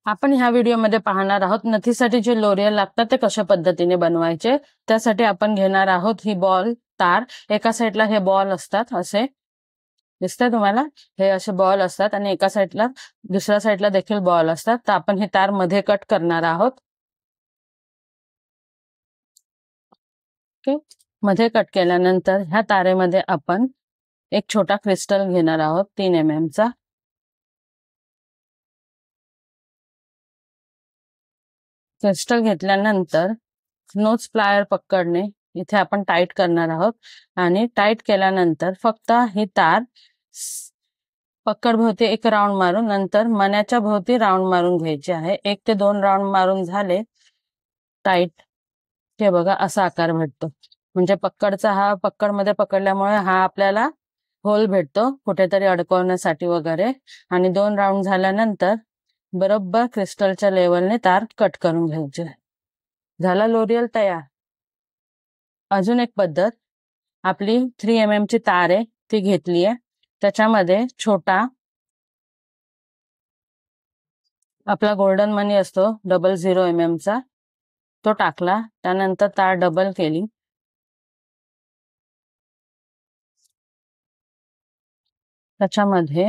आपण ह्या व्हिडिओमध्ये पाहणार आहोत नथीसाठी जे लोरियल लागतात ते कशा पद्धतीने बनवायचे। त्यासाठी आपण घेणार आहोत ही बॉल तार। एका साइडला हे बॉल असतात, असे दिसतंय तुम्हाला, हे असे बॉल असतात आणि एका साइडला दुसऱ्या साइडला देखील बॉल असतात। तर आपण ही तार मध्ये कट करणार आहोत। ओके, मध्ये कट केल्यानंतर ह्या तारेमध्ये आपण एक छोटा क्रिस्टल घेणार आहोत 3 mm चा। क्रिस्टल घेतल्यानंतर नोज प्लायर पकडणे इथे आपण टाइट करणार आहोत आणि टाइट केल्यानंतर फक्त ही तार पकड भोवती एक राउंड मारून नंतर मण्याच्या भोवती राउंड मारून घ्यायची आहे। 1 ते 2 राउंड मारून झाले टाइट, हे बघा असा आकार भेटतो। म्हणजे पकडचा हा पकडमध्ये पकडल्यामुळे हा आपल्याला होल भेटतो कुठेतरी अडकवण्यासाठी वगैरे। आणि 2 राउंड झाल्यानंतर बरोबर क्रिस्टलच्या लेवलने तार कट करून घ्यायची। झाला लोरियल तयार। अजून एक पद्धत, आपली 3 mm ची तार आहे ती घेतली आहे, त्याच्यामध्ये छोटा आपला गोल्डन मनी असतो 00 mm चा, तो टाकला। त्यानंतर तार डबल केली, त्याच्यामध्ये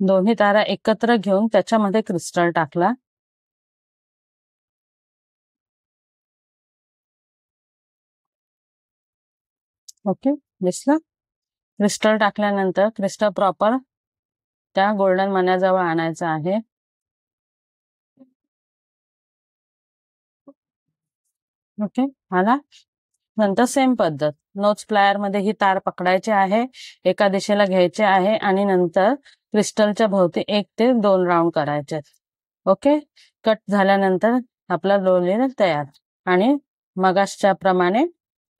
दोन्ही तारा एकत्र घेऊन त्याच्यामध्ये क्रिस्टल टाकला। ओके, दिसलं? क्रिस्टल टाकल्यानंतर क्रिस्टल प्रॉपर त्या गोल्डन मण्याजवळ आणायचं आहे। ओके, आला। नंतर सेम पद्धत, नोज प्लायर मध्ये ही तार पकडायची आहे, एका दिशेला घ्यायचे आहे आणि नंतर क्रिस्टलच्या भोवती 1 ते 2 राउंड करायचे। ओके, कट झाल्यानंतर आपला लोरियल तयार। आणि मगासच्या प्रमाणे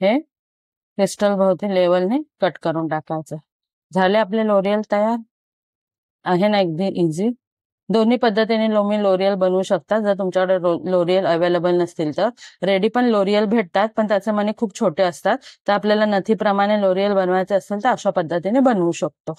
हे क्रिस्टल भोवती लेवलने कट करून टाकायचं। झाले आपले लोरियल तयार। आहे ना अगदी इझी। दोन्ही पद्धतीने तुम्ही लोरियल बनवू शकता। जर तुमच्याकडे लोरियल अवेलेबल नसतील तर रेडी पण लोरियल भेटतात, पण त्याचे मणी खूप छोटे असतात। तर आपल्याला नथीप्रमाणे लोरियल बनवायचे असेल तर अशा पद्धतीने बनवू शकतो।